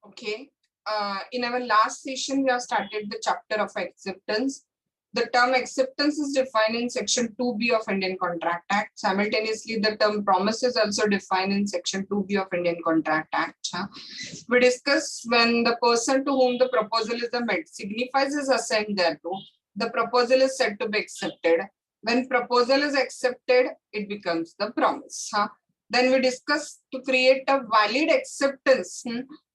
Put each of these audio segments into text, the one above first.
Okay. In our last session, we have started the chapter of acceptance. The term acceptance is defined in Section 2B of Indian Contract Act. Simultaneously, the term promise is also defined in Section 2B of Indian Contract Act. We discuss when the person to whom the proposal is made signifies his assent thereto, the proposal is said to be accepted. When proposal is accepted, it becomes the promise. Then we discuss to create a valid acceptance.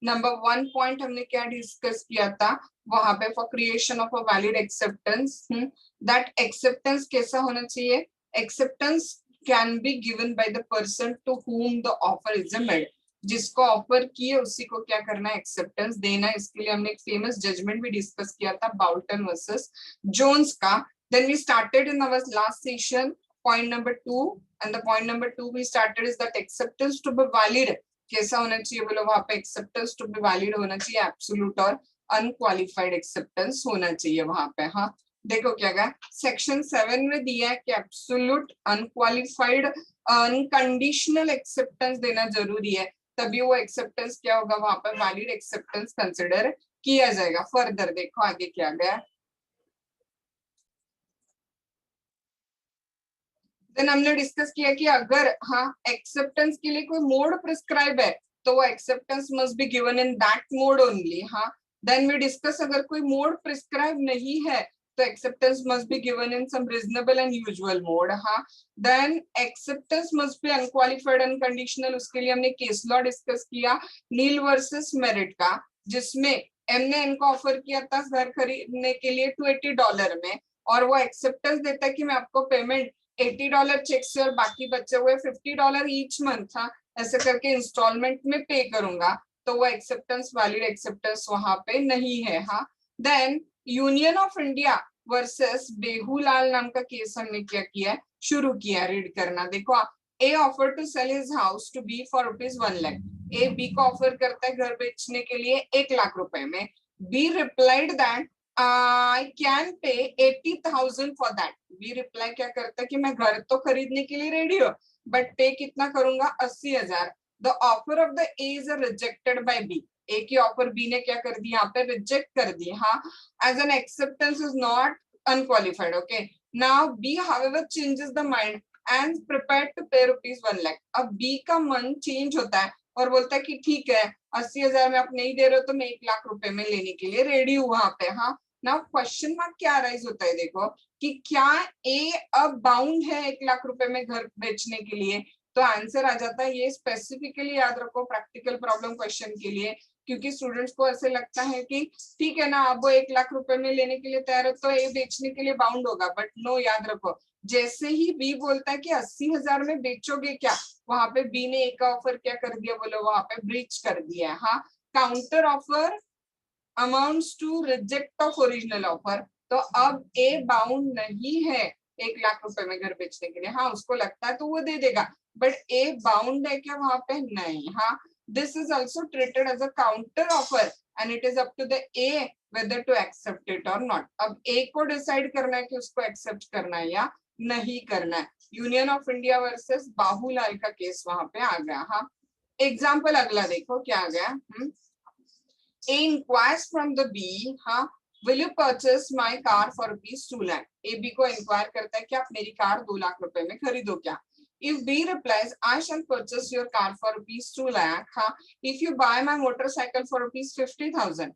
Number 1 point हमने क्या discuss किया था वहां पे for creation of a valid acceptance that acceptance कैसा होना चाहिए acceptance can be given by the person to whom the offer is made जिसको ऑफर किए उसी को क्या करना है एक्सेप्टेंस देना इसके लिए हमने एक फेमस जजमेंट भी डिस्कस किया था बाउल्टन वर्सेस जोन्स का then we started in our last session point number 2 and the point number 2 we started is that acceptance to be valid कैसा होना चाहिए बोलो वहां पे एक्सेप्टेंस टू बी वैलिड होना चाहिए एब्सोल्यूट और अनक्वालिफाइड एक्सेप्टेंस होना चाहिए वहां पे हाँ देखो क्या गया सेक्शन 7 में दिया है कि एब्सोल्यूट अनक्वालिफाइड अनकंडीशनल एक्सेप्टेंस देना जरूरी है तभी वो एक्सेप्टेंस क्या होगा वहां पे वैलिड एक्सेप्टेंस कंसिडर किया जाएगा फर्दर देखो आगे क्या गया देन हमने डिस्कस किया कि अगर हाँ एक्सेप्टेंस के लिए कोई मोड प्रिस्क्राइब है तो वो acceptance must be given in that mode only हाँ देन वी डिस्कस अगर कोई मोड प्रिस्क्राइब नहीं है तो acceptance must be given in some reasonable and usual mode हाँ then acceptance must be unqualified unconditional उसके लिए हमने केस लॉ डिस्कस किया नील वर्सेस मेरिट का जिसमें एम ने इनको ऑफर किया था घर खरीदने के लिए $280 में और वो एक्सेप्टेंस देता है कि मैं आपको पेमेंट $80 चेक से और बाकी बचे हुए $50 ईच मंथ था ऐसे करके इंस्टॉलमेंट में पे करूंगा तो वो एक्सेप्टेंस वैलिड एक्सेप्टेंस वहां पे नहीं है हाँ then union of India versus Behulal नाम का केस हमने क्या किया शुरू किया रीड करना देखो A offer to sell his house to be for ₹1 lakh A B को ऑफर करता है घर बेचने के लिए 1 लाख रुपए में B replied that I can pay 80,000 for that. B reply क्या करता है कि मैं घर तो खरीदने के लिए रेडी हूँ बट पे कितना करूंगा 80,000 the offer of the A is rejected by B A की ऑफर बी ने क्या कर दी यहाँ पे रिजेक्ट कर दी हाँ as an acceptance is not unqualified okay now B however changes the mind and prepared to pay ₹1 lakh अब बी का मन चेंज होता है और बोलता है कि ठीक है 80,000 में आप नहीं दे रहे हो तो मैं 1 लाख रुपए में लेने के लिए रेडी हूँ वहां पे हाँ नाउ क्वेश्चन मार्क क्या राइज होता है देखो कि क्या ए अब बाउंड है 1 लाख रुपए में घर बेचने के लिए तो आंसर आ जाता है ये स्पेसिफिकली याद रखो प्रैक्टिकल प्रॉब्लम क्वेश्चन के लिए क्योंकि स्टूडेंट्स को ऐसे लगता है कि ठीक है ना अब वो 1 लाख रुपए में लेने के लिए तैयार है तो ए बेचने के लिए बाउंड होगा बट नो याद रखो जैसे ही बी बोलता है कि 80,000 में बेचोगे क्या वहां पे बी ने एक ऑफर क्या कर दिया बोलो वहां पे ब्रीच कर दिया हाँ counter offer amounts to reject of original offer तो अब ए बाउंड नहीं है 1 लाख रुपए में घर बेचने के लिए हाँ उसको लगता है तो वो दे देगा बट ए बाउंड है क्या वहां पे नहीं हाँ this is also treated as a counter offer and it is up to the A whether to accept it और नॉट अब ए को डिसाइड करना है कि उसको एक्सेप्ट करना है या नहीं करना है यूनियन ऑफ इंडिया वर्सेस बाहूलाल का केस वहां पे आ गया हाँ एग्जाम्पल अगला देखो क्या आ गया A inquires from the B, हाँ, will you purchase my car for ₹2 lakh? A B को inquire करता है कि आप मेरी कार 2 लाख रुपए में खरीदो क्या? If B replies, I shall purchase your car for ₹2 lakh, हाँ, if you buy my motorcycle for ₹50,000.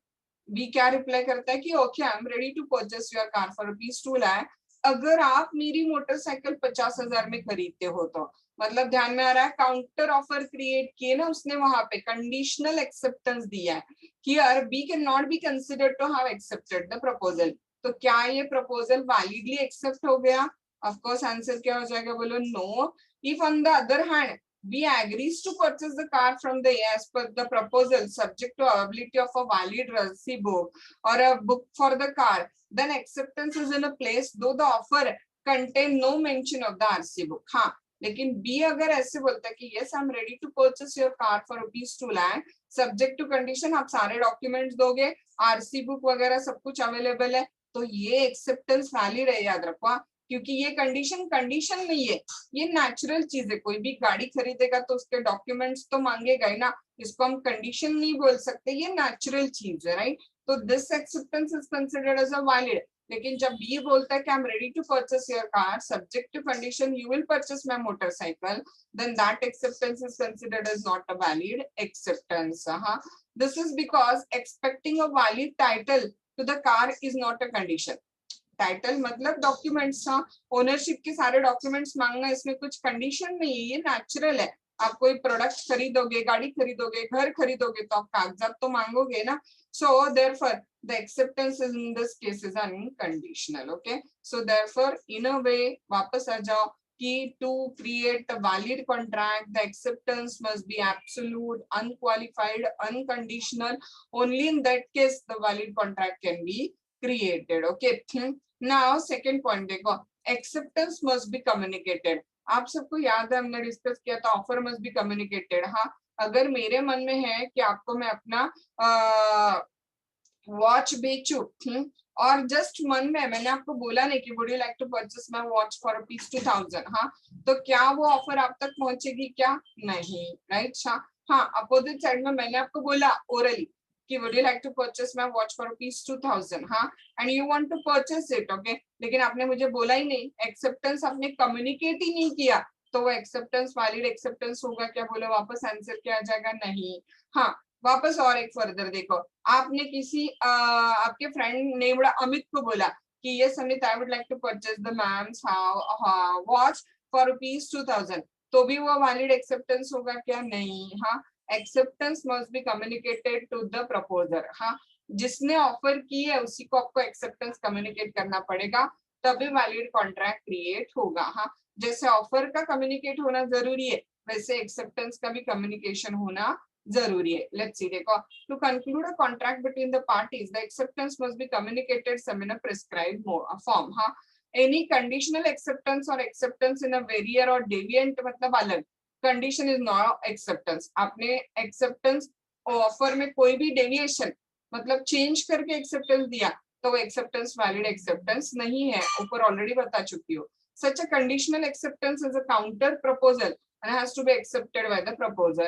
B क्या रिप्लाई करता है कि okay, I'm ready to purchase your car for ₹2 lakh. अगर आप मेरी मोटरसाइकिल 50,000 में खरीदते हो तो मतलब ध्यान में आ रहा है काउंटर ऑफर क्रिएट किए ना उसने वहां पे कंडीशनल एक्सेप्टेंस दिया है Here B cannot be considered to have accepted the proposal. तो क्या ये proposal validly accept हो गया? Of course answer क्या हो जाएगा बोलो no. If on the other hand B agrees to purchase the car from the A as per the proposal subject to availability of a valid RC book or a book for the car, then acceptance is in a place though the offer contain no mention of the RC book. हाँ लेकिन B अगर ऐसे बोलता है कि yes I am ready to purchase your car for ₹2 lakh subject to condition आप सारे documents दोगे आरसी बुक वगैरह सब कुछ अवेलेबल है तो ये एक्सेप्टेंस वैलिड है याद रखो क्योंकि ये कंडीशन कंडीशन नहीं है, ये नेचुरल चीज है। कोई भी गाड़ी खरीदेगा तो उसके डॉक्यूमेंट्स तो मांगेगा ही ना, इसको हम कंडीशन नहीं बोल सकते, ये नेचुरल चीज है, राइट। तो this acceptance is considered as a valid. लेकिन जब ये बोलता है कि I am ready to purchase your car subject to condition you will purchase my motorcycle, then that acceptance is considered as not a valid acceptance. This is because expecting a valid title to the car is not a condition. Title मतलब documents, ownership के सारे documents मांगना इसमें कुछ condition नहीं है, ये natural है। आप कोई प्रोडक्ट खरीदोगे, गाड़ी खरीदोगे, घर खरीदोगे तो आप कागजात तो मांगोगे ना। So therefore the acceptance is in this case is unconditional. Okay, so therefore in a way वापस आ जाओ कि to create a valid contract the acceptance must be absolute, unqualified, unconditional. Only in that case the valid contract can be created. Okay, now second point देखो, acceptance must be communicated. आप सबको याद है हमने डिस्कस किया था offer must be communicated. हाँ, अगर मेरे मन में है कि आपको मैं अपना वॉच बेचू और जस्ट मन में मैंने आपको बोला नहीं कि would you like to purchase my watch for ₹2000, हाँ, तो क्या वो ऑफर आप तक पहुंचेगी? क्या नहीं, राइट। हाँ, अपोजिट साइड में मैंने आपको बोला ओरली कि would you like to purchase my watch for ₹2000, हाँ, and you want to purchase it, okay, लेकिन आपने मुझे बोला ही नहीं, एक्सेप्टेंस आपने कम्युनिकेट ही नहीं किया, तो वो एक्सेप्टेंस वैलिड एक्सेप्टेंस होगा क्या? बोलो वापस आंसर क्या आ जाएगा? नहीं। हाँ, वापस और एक फर्दर देखो, आपने किसी आपके फ्रेंड ने बड़ा अमित को बोला कि yes Amit I would like to purchase the ma'am's watch for ₹2000, तो भी वो वैलिड एक्सेप्टेंस होगा क्या? नहीं। हाँ, acceptance must be communicated to the proposer. हाँ, जिसने ऑफर की है उसी को आपको एक्सेप्टेंस कम्युनिकेट करना पड़ेगा, तभी वैलिड कॉन्ट्रैक्ट क्रिएट होगा। हाँ, जैसे ऑफर का कम्युनिकेट होना जरूरी है वैसे एक्सेप्टेंस का भी कम्युनिकेशन होना जरूरी है। लेट्स सी देखो, to conclude a contract between the parties the acceptance must be communicated some in a prescribed form. हाँ, any conditional acceptance or acceptance in a varied or deviant मतलब अलग, condition is not acceptance. आपने acceptance offer में कोई भी deviation मतलब change करके acceptance दिया तो वो एक्सेप्टेंस वैलिड एक्सेप्टेंस नहीं है, ऊपर ऑलरेडी बता चुकी हूँ। Such a conditional acceptance is a counter proposal and has to be accepted by the proposer.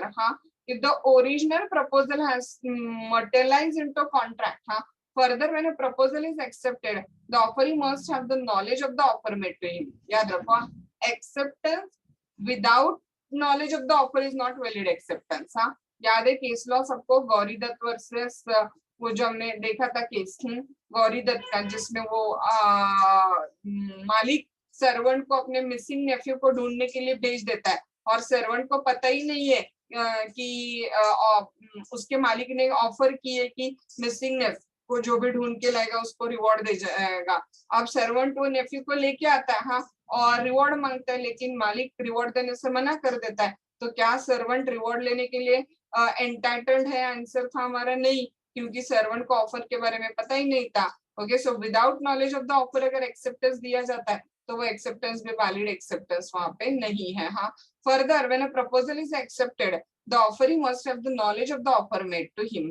If the original proposal has materialized into contract, further when a proposal is accepted, the offeree must have the knowledge of the offer made to him. याद रखो, acceptance without knowledge of the offer is not valid acceptance. याद है case law सबको, Gauri Dutt versus वो जो हमने देखा था केस गौरी दत्त का, जिसमें वो मालिक सर्वेंट को अपने मिसिंग नेफ्यू को ढूंढने के लिए भेज देता है और सर्वेंट को पता ही नहीं है कि उसके मालिक ने ऑफर की है कि मिसिंग नेफ्यू को जो भी ढूंढ के लाएगा उसको रिवॉर्ड दे जाएगा। अब सर्वेंट वो नेफ्यू को लेके आता है, हाँ, और रिवॉर्ड मांगता है, लेकिन मालिक रिवॉर्ड देने से मना कर देता है। तो क्या सर्वेंट रिवॉर्ड लेने के लिए एंटाइटल्ड है? आंसर था हमारा नहीं, क्योंकि सर्वेंट को ऑफर के बारे में पता ही नहीं था। Okay, so without knowledge of the offer अगर एक्सेप्टेंस दिया जाता है तो वो एक्सेप्टेंस भी वैलिड एक्सेप्टेंस वहां पे नहीं है। हाँ, further when a proposal is accepted the offeree must have the knowledge of the offer made to him.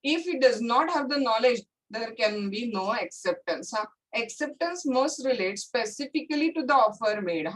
If he does not have the knowledge, there can be no acceptance. Acceptance must relate specifically to the offer made.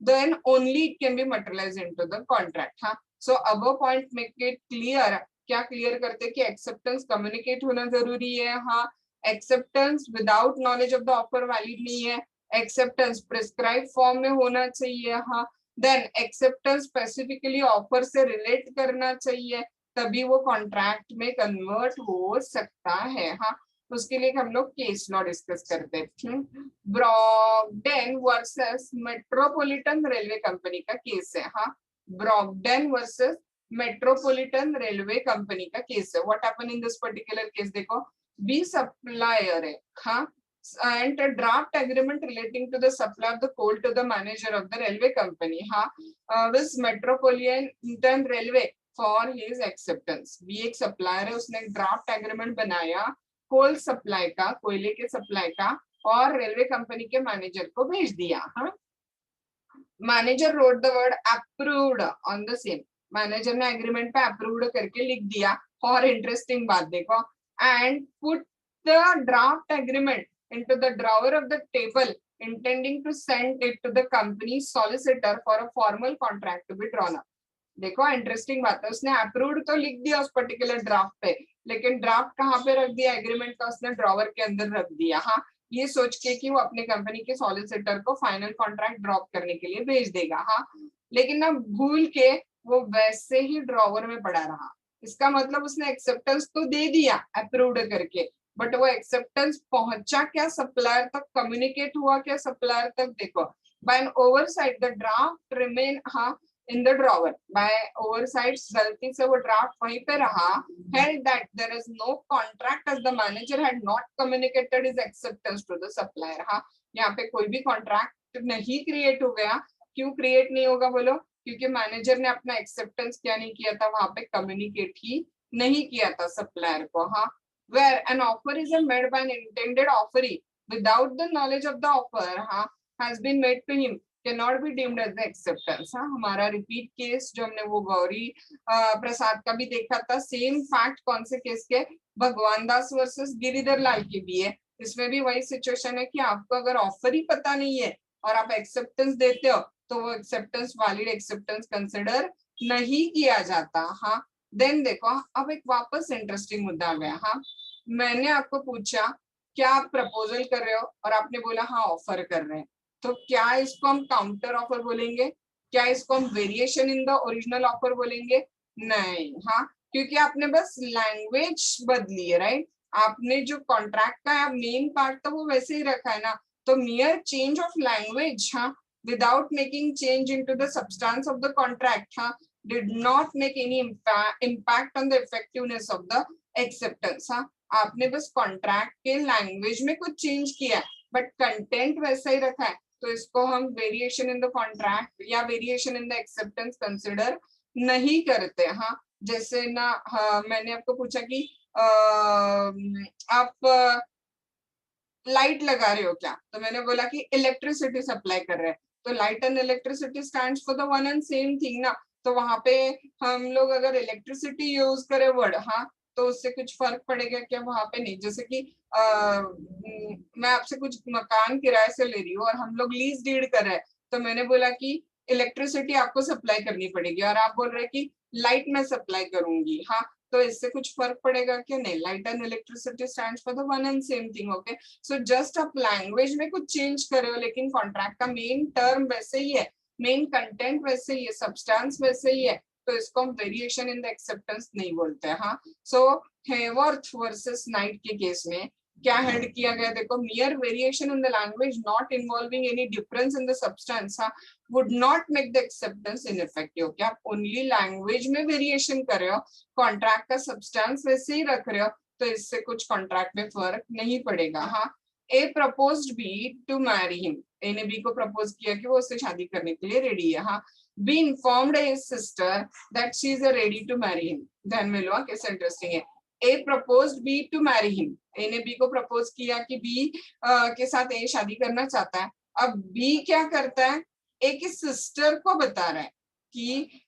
Then only it can be materialized into the contract. So above point make it clear. क्या clear करते कि acceptance communicate होना जरूरी है। हाँ, acceptance without knowledge of the offer valid नहीं है, acceptance prescribe form में होना चाहिए। हाँ, देन एक्सेप्टेंस स्पेसिफिकली ऑफर से रिलेट करना चाहिए, तभी वो कॉन्ट्रैक्ट में कन्वर्ट हो सकता है। हाँ, उसके लिए हम लोग केस लॉ डिस्कस करते हैं। ब्रॉगडेन वर्सेस मेट्रोपॉलिटन रेलवे कंपनी का केस है। हाँ, ब्रॉगडेन वर्सेस मेट्रोपॉलिटन रेलवे कंपनी का केस है। What happened in this particular case देखो, बी सप्लायर है, हाँ, and a draft agreement relating to the supply of the coal to the manager of the railway company, with Metropolitan Railway for his acceptance. भी एक supplier है, उसने draft agreement बनाया coal supply का, कोयले के सप्लाई का, और रेलवे कंपनी के मैनेजर को भेज दिया। Manager road the word approved on the same, manager ने एग्रीमेंट पे अप्रूव्ड करके लिख दिया। और इंटरेस्टिंग बात देखो, and put the draft agreement into the drawer of the table intending to send it to the company's solicitor for a formal contract to be drawn up. देखो interesting बात है, उसने अप्रूव्ड तो लिख दिया उस पर्टिकुलर ड्राफ्ट पे, लेकिन ड्राफ्ट कहाँ पे रख दिया, एग्रीमेंट का उसने ड्रॉवर के अंदर रख दिया। हाँ, ये सोच के कि वो अपने कंपनी के सॉलिसिटर को फाइनल कॉन्ट्रैक्ट ड्रॉप करने के लिए भेज देगा। हाँ, लेकिन ना भूल के वो वैसे ही ड्रॉवर में पड़ा रहा। इसका मतलब उसने एक्सेप्टेंस तो दे दिया अप्रूव्ड करके, बट वो एक्सेप्टेंस पहुंचा क्या सप्लायर तक, कम्युनिकेट हुआ क्या सप्लायर तक? देखो, by an oversight the draft remain हाँ in the drawer, by oversight गलती से वो ड्राफ्ट वहीं पे रहा, held that there is no contract as the manager had not communicated his acceptance to the supplier। हाँ, यहाँ पे कोई भी कॉन्ट्रैक्ट नहीं क्रिएट हो गया। क्यों क्रिएट नहीं होगा बोलो? क्योंकि मैनेजर ने अपना एक्सेप्टेंस क्या नहीं किया था, वहां पे कम्युनिकेट ही नहीं किया था सप्लायर को। हाँ, where an offer is made by an intended offeree without the knowledge of the offer हाँ has been made to him cannot be deemed as the acceptance। हाँ, हमारा रिपीट केस जो हमने वो गौरी प्रसाद का भी देखा था, सेम फैक्ट कौन से केस के, भगवान दास वर्सेस गिरिधर लाल के भी है। इसमें भी वही सिचुएशन है कि आपको अगर ऑफर ही पता नहीं है और आप एक्सेप्टेंस देते हो तो वो एक्सेप्टेंस वैलिड एक्सेप्टेंस कंसिडर नहीं किया जाता। हाँ, देन देखो अब एक वापस इंटरेस्टिंग मुद्दा आ गया। हाँ, मैंने आपको पूछा क्या आप प्रपोजल कर रहे हो और आपने बोला हाँ ऑफर कर रहे हैं, तो क्या इसको हम काउंटर ऑफर बोलेंगे? क्या इसको हम variation in the original offer बोलेंगे? नहीं। हाँ, क्योंकि आपने बस लैंग्वेज बदली है, राइट? आपने जो कॉन्ट्रैक्ट का मेन पार्ट था वो वैसे ही रखा है ना, तो मियर चेंज ऑफ लैंग्वेज हाँ without making change into the substance of the contract हाँ did not make any impact on the effectiveness of the acceptance. हाँ, आपने बस कॉन्ट्रैक्ट के लैंग्वेज में कुछ चेंज किया बट कंटेंट वैसा ही रखा है, तो इसको हम वेरिएशन इन द कॉन्ट्रैक्ट या variation in the acceptance consider नहीं करते। हाँ, जैसे ना हाँ, मैंने आपको पूछा कि आप लाइट लगा रहे हो क्या, तो मैंने बोला कि इलेक्ट्रिसिटी सप्लाई कर रहे हैं, तो light and electricity stands for the one and same thing ना, तो वहां पे हम लोग अगर इलेक्ट्रिसिटी यूज करें वर्ड हाँ तो उससे कुछ फर्क पड़ेगा क्या? वहां पे नहीं। जैसे कि मैं आपसे कुछ मकान किराए से ले रही हूँ और हम लोग लीज डीड कर रहे हैं, तो मैंने बोला कि इलेक्ट्रिसिटी आपको सप्लाई करनी पड़ेगी और आप बोल रहे हैं कि लाइट में सप्लाई करूंगी। हाँ, तो इससे कुछ फर्क पड़ेगा क्या? नहीं। Light and electricity stands for the one and same thing. Okay, so just आप लैंग्वेज में कुछ चेंज कर रहे हो लेकिन कॉन्ट्रैक्ट का मेन टर्म वैसे ही है, मेन कंटेंट वैसे ही है, सब्सटेंस वैसे ही है, तो इसको हम वेरिएशन इन द एक्सेप्टेंस नहीं बोलते। हाँ, सो हेवर्थ वर्सेस नाइट के केस में क्या हेड किया गया? देखो, मियर variation in the language not involving any difference in the substance would not make the acceptance ineffective. क्या आप ओनली लैंग्वेज में वेरिएशन कर रहे हो, कॉन्ट्रैक्ट का सब्सटेंस वैसे ही रख रहे हो, तो इससे कुछ कॉन्ट्रैक्ट में फर्क नहीं पड़ेगा। हाँ, A proposed B to marry him, A ने बी को प्रपोज किया कि वो उससे शादी करने के लिए रेडी है। हाँ, B informed his sister that she is ready to marry him. ध्यान में लो कैसे इंटरेस्टिंग है। A proposed B to marry him, A ने बी को प्रपोज किया कि बी के साथ ए शादी करना चाहता है। अब बी क्या करता है, ए की सिस्टर को बता रहा है कि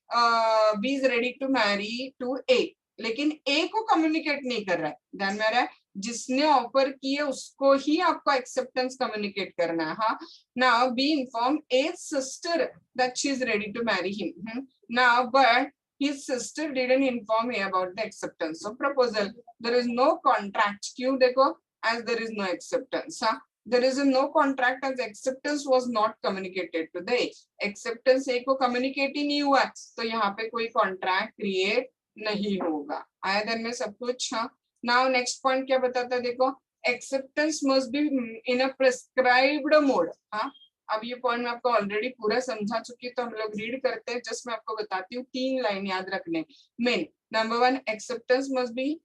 B is ready to marry to A, लेकिन ए को कम्युनिकेट नहीं कर रहा है। ध्यान में आ रहा है, जिसने ऑफर की है उसको ही आपको एक्सेप्टेंस कम्युनिकेट करना है। हाँ, now B inform A sister that she is ready to marry him. Now but his sister didn't inform me about the acceptance of proposal. There is no contract. क्यों? देखो, as there is no acceptance. हाँ, there is no contract as acceptance was not communicated to the acceptance A को communicate ही नहीं हुआ, तो यहाँ पे कोई contract create नहीं होगा। आया ध्यान में सब कुछ? हाँ, now next point क्या बताता है? देखो, acceptance must be in a prescribed mode। हाँ, अब ये पॉइंट मैं आपको ऑलरेडी पूरा समझा चुकी, तो हम लोग रीड करते हैं। जस्ट मैं आपको बताती हूँ, 3 लाइन याद रखने। Main number 1, acceptance must B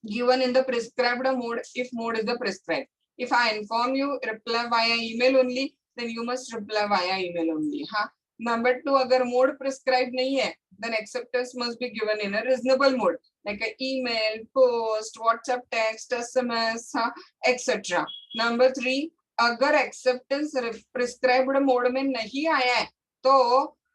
given in the prescribed mode if mode is the prescribed. If I inform you reply via email only, then you must reply via email only। हाँ, number 2, अगर mode prescribe नहीं है then acceptance must be given in a reasonable mode like a email, post, WhatsApp text, SMS हाँ etc। Number 3, अगर acceptance prescribed mode में नहीं आया है तो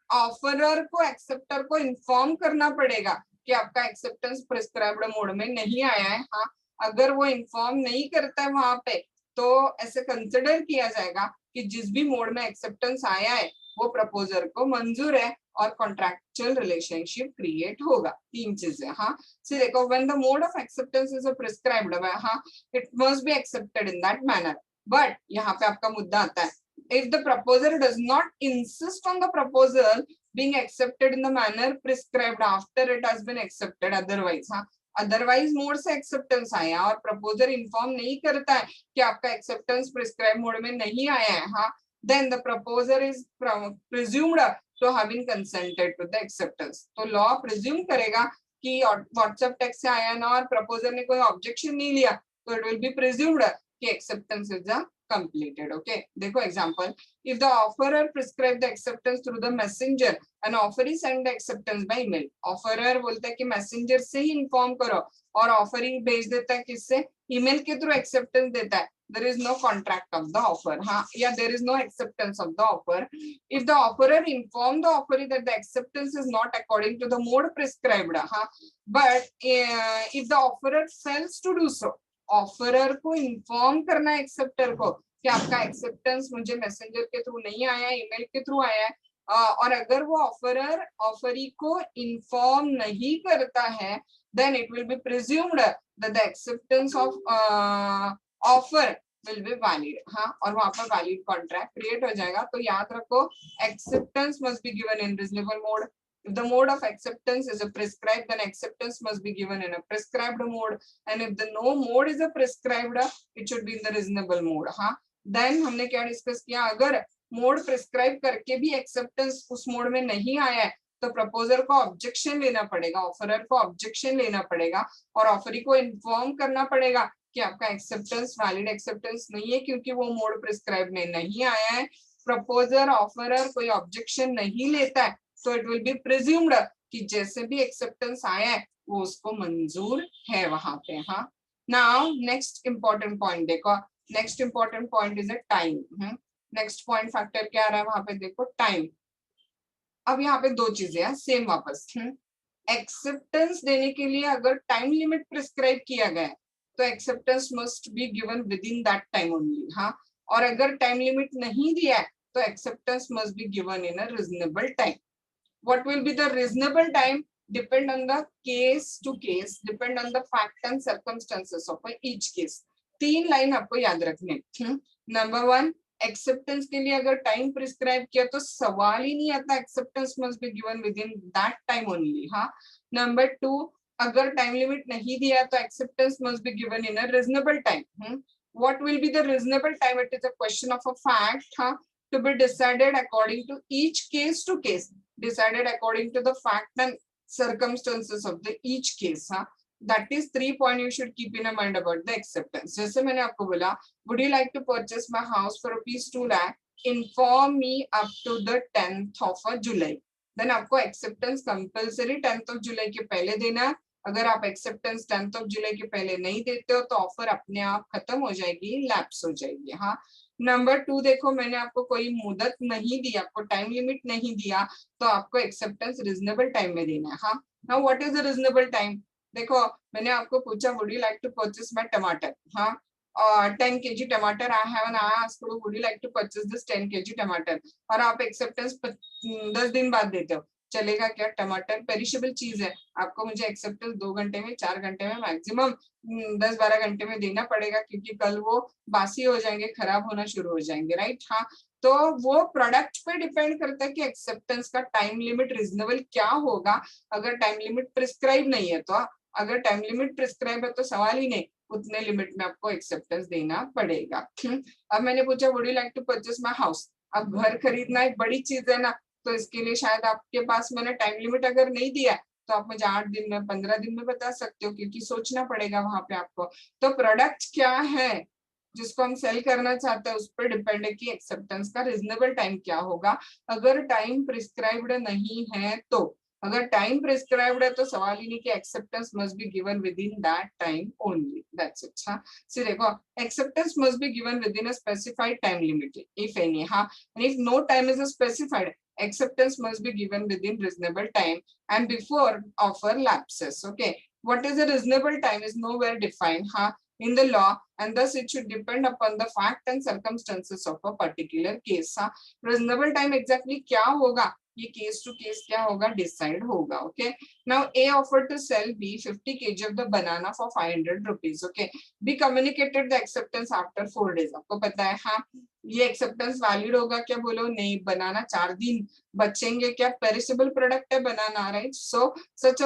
ऑफरर को एक्सेप्टर को इन्फॉर्म करना पड़ेगा कि आपका एक्सेप्टेंस प्रिस्क्राइब्ड मोड में नहीं आया है। हाँ, अगर वो इन्फॉर्म नहीं करता है वहां पे तो ऐसे कंसिडर किया जाएगा कि जिस भी मोड में एक्सेप्टेंस आया है वो प्रपोजर को मंजूर है और कॉन्ट्रैक्चुअल रिलेशनशिप क्रिएट होगा। 3 चीजें। हाँ, सी देखो, when the mode of acceptance is prescribed, हाँ, it must be accepted in that manner. But यहाँ पे आपका मुद्दा आता है, if the proposer does not insist on the proposal being accepted in the manner prescribed after it has been accepted, otherwise, हाँ, otherwise mode से acceptance आया और प्रपोजर इन्फॉर्म नहीं करता है कि आपका एक्सेप्टेंस प्रिस्क्राइब मोड में नहीं आया है, हाँ, then the proposer is presumed to having consented to the acceptance. तो लॉ प्रिज्यूम करेगा कि व्हाट्सएप टेक्स्ट से आया ना और प्रपोजर ने कोई ऑब्जेक्शन नहीं लिया, तो इट विल बी प्रिज्यूम्ड कि एक्सेप्टेंस इज completed. Okay, देखो example, if the offerer prescribe the acceptance through the messenger and offeree send the acceptance by email, offerer बोलता है कि messenger से ही inform करो और offeree भेज देता है किससे, email के through acceptance देता है, there is no contract of the offer, हाँ, या there is no acceptance of the offer. If the offerer inform the offeree that the acceptance is not according to the mode prescribed, हाँ, but if the offerer fails to do so, offeror को inform करना है acceptor को कि आपका acceptance मुझे messenger के through नहीं आया, ईमेल के थ्रू आया है, और अगर वो ऑफरर ऑफरी को इन्फॉर्म नहीं करता है, then it will be presumed that the acceptance of offer will be valid, हाँ, और वहां पर वैलिड कॉन्ट्रैक्ट क्रिएट हो जाएगा। तो याद रखो, acceptance must be given in reasonable mode. If the mode of acceptance is a prescribed, then acceptance must be given in a prescribed mode. And if the no mode is a prescribed, it should be in the reasonable mode. हाँ, then हमने क्या discuss किया, अगर mode prescribe करके भी acceptance उस mode में नहीं आया है तो प्रपोजर को ऑब्जेक्शन लेना पड़ेगा, ऑफरर को ऑब्जेक्शन लेना पड़ेगा और ऑफरी को इन्फॉर्म करना पड़ेगा कि आपका एक्सेप्टेंस वैलिड एक्सेप्टेंस नहीं है क्योंकि वो मोड प्रिस्क्राइब में नहीं आया है। प्रपोजर ऑफरर कोई ऑब्जेक्शन नहीं लेता है तो इट विल बी प्रिज्यूम्ड कि जैसे भी एक्सेप्टेंस आया है वो उसको मंजूर है वहां पे। हाँ, नाउ नेक्स्ट इंपॉर्टेंट पॉइंट देखो, next important point is a time. Next point factor क्या आ रहा है वहां पे, देखो टाइम। अब यहाँ पे 2 चीजें हैं सेम वापस। एक्सेप्टेंस देने के लिए अगर टाइम लिमिट प्रिस्क्राइब किया गया है तो acceptance must be given within that time only. हाँ, और अगर टाइम लिमिट नहीं दिया है तो acceptance must be given in a reasonable time. What will be the reasonable time? Depend on the case to case, depend on the fact and circumstances of each case. 3 line आपको याद रखने। Number 1, acceptance के लिए अगर time prescribe किया तो सवाल ही नहीं आता, acceptance must be given within that time only. हाँ, नंबर 2, अगर टाइम लिमिट नहीं दिया तो acceptance must be given in a reasonable time. What will be the reasonable time? It is a question of a fact, हाँ, to be decided according to each case to case, decided according to the fact and circumstances of the each case. हाँ, that is 3 point you should keep in a mind about the acceptance. जैसे मैंने आपको बोला, would you like to purchase my house for ₹2 lakh? Inform me up to the 10th of July. Then आपको acceptance compulsory 10th of July के पहले देना है। अगर आप एक्सेप्टेंस 10th of July के पहले नहीं देते हो तो ऑफर अपने आप खत्म हो जाएगी, लैप्स हो जाएगी। हाँ, नंबर 2 देखो, मैंने आपको कोई मुदत नहीं दी, आपको टाइम लिमिट नहीं दिया तो आपको एक्सेप्टेंस रीजनेबल टाइम में देना है। हाँ, now what is the reasonable time? देखो, मैंने आपको पूछा would you like to purchase my tamatar. हाँ, 10 kg tamatar I have an asked would you like to purchase this 10 kg टमाटर, और आप एक्सेप्टेंस 10 दिन बाद देते हो, चलेगा क्या? टमाटर पेरिशेबल चीज है, आपको मुझे एक्सेप्टेंस 2 घंटे में, 4 घंटे में, मैक्सिमम 10-12 घंटे में देना पड़ेगा क्योंकि कल वो बासी हो जाएंगे, खराब होना शुरू हो जाएंगे, राइट। हाँ, तो वो प्रोडक्ट पे डिपेंड करता है कि एक्सेप्टेंस का टाइम लिमिट रीजनेबल क्या होगा। अगर टाइम लिमिट प्रिस्क्राइब नहीं है तो, अगर टाइम लिमिट प्रिस्क्राइब है तो सवाल ही नहीं, उतने लिमिट में आपको एक्सेप्टेंस देना पड़ेगा। अब मैंने पूछा would you like to purchase my house. अब घर खरीदना एक बड़ी चीज है ना, तो इसके लिए शायद आपके पास मैंने टाइम लिमिट अगर नहीं दिया तो आप मुझे 8 दिन में, 15 दिन में बता सकते हो क्योंकि सोचना पड़ेगा वहां पे आपको। तो प्रोडक्ट क्या है जिसको हम सेल करना चाहते हैं उस पर डिपेंड है कि एक्सेप्टेंस का रीजनेबल टाइम क्या होगा। अगर टाइम प्रिस्क्राइब्ड नहीं है तो, अगर टाइम प्रिस्क्राइब्ड है तो सवाल ही नहीं कि acceptance must be given within that time only, that's it. हाँ, सी देखो, acceptance must be given within a specified time limit if any. हाँ, and if no time is specified, acceptance must be given within reasonable time and before offer lapses. Okay, what is a reasonable time is nowhere defined. हाँ, in the law, and thus it should depend upon the fact and circumstances of a particular case. हाँ, reasonable time exactly क्या होगा, ये case to case क्या होगा decide होगा. Okay, now A offered to sell B 50 kg of the banana for 500 rupees. Okay, B communicated the acceptance after 4 days. आपको पता है हाँ, ये acceptance valid होगा क्या, बोलो नहीं, बनाना 4 दिन बचेंगे क्या, perishable product है banana, right? So such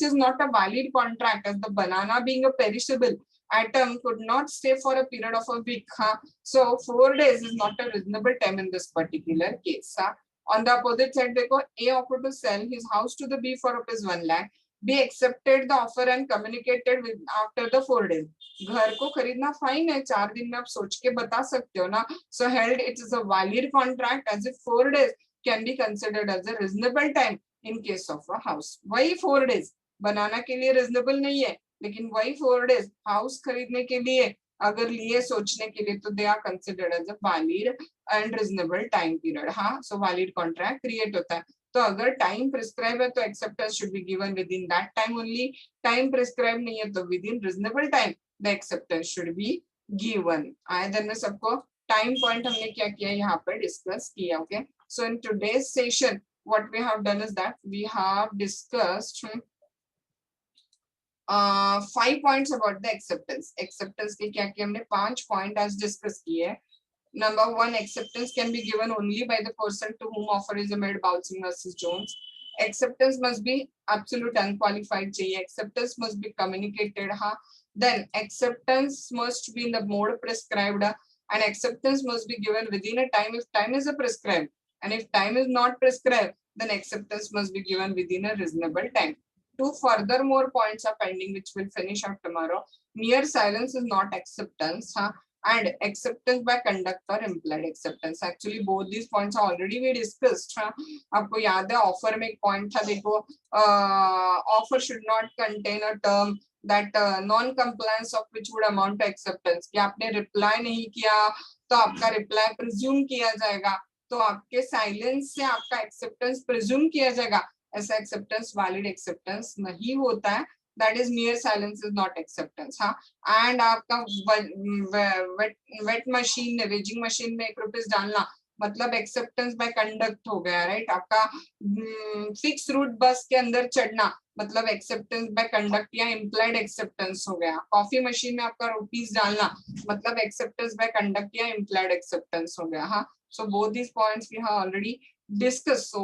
is not a valid contract, as the banana being a perishable item could not stay for a period of a week. Huh? So 4 days is not a reasonable time in this particular case. Huh? On the opposite side, देखो, A offered to sell his house to the B for rupees 1 lakh. B accepted the offer and communicated with after the 4 days. घर को खरीदना fine है, 4 दिन में आप सोच के बता सकते हो ना. So held it is a valid contract, as if 4 days can be considered as a reasonable time in case of a house. वही 4 days बनाना के लिए reasonable नहीं है, लेकिन वही 4 days हाउस खरीदने के लिए अगर लिए सोचने के लिए, तो they are considered as a valid and reasonable time period. हाँ, सो वैलिड कॉन्ट्रैक्ट क्रिएट होता है. तो अगर टाइम प्रिस्क्राइब है तो acceptance should be given within that time only. Time prescribe नहीं है तो with in reasonable time the acceptance should be given. आए दिन में सबको टाइम पॉइंट हमने क्या किया यहाँ पर डिस्कस किया. Okay, so in today's session what we have done is that we have discussed 5 points about the acceptance. Acceptance के क्या किया हमने, 5 point आज discuss किए. Number 1, acceptance can be given only by the person to whom offer is made, Bouncing versus Jones. Acceptance must be absolute unqualified चाहिए. Acceptance must be communicated. हाँ, then acceptance must be in the mode prescribed, and acceptance must be given within a time if time is a prescribed, and if time is not prescribed, then acceptance must be given within a reasonable time. 2 further more points are pending, which will finish up tomorrow. Mere silence is not acceptance, huh? And acceptance by conduct or implied acceptance. Actually, both these points are already we discussed. हाँ, आपको याद है offer में एक point था, देखो, offer should not contain a term that non-compliance of which would amount to acceptance. कि आपने रिप्लाई नहीं किया तो आपका रिप्लाई प्रिज्यूम किया जाएगा, तो आपके साइलेंस से आपका एक्सेप्टेंस प्रिज्यूम किया जाएगा. ऐसा एक्सेप्टेंस वैलिड एक्सेप्टेंस नहीं होता है. That is मियर silence is not acceptance. हाँ, एंड आपका वेट मशीन में, वेजिंग मशीन में 1 रुपीज डालना मतलब एक्सेप्टेंस बाय कंडक्ट हो गया, राइट. आपका फिक्स रूट बस के अंदर चढ़ना मतलब एक्सेप्टेंस बाय कंडक्ट या इम्प्लाइड एक्सेप्टेंस हो गया. कॉफी मशीन में आपका रुपीज डालना मतलब एक्सेप्टेंस बाय कंडक्ट या इम्प्लाइड एक्सेप्टेंस हो गया. हाँ, so both these points we have already discussed, so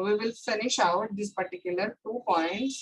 we will finish out this particular 2 points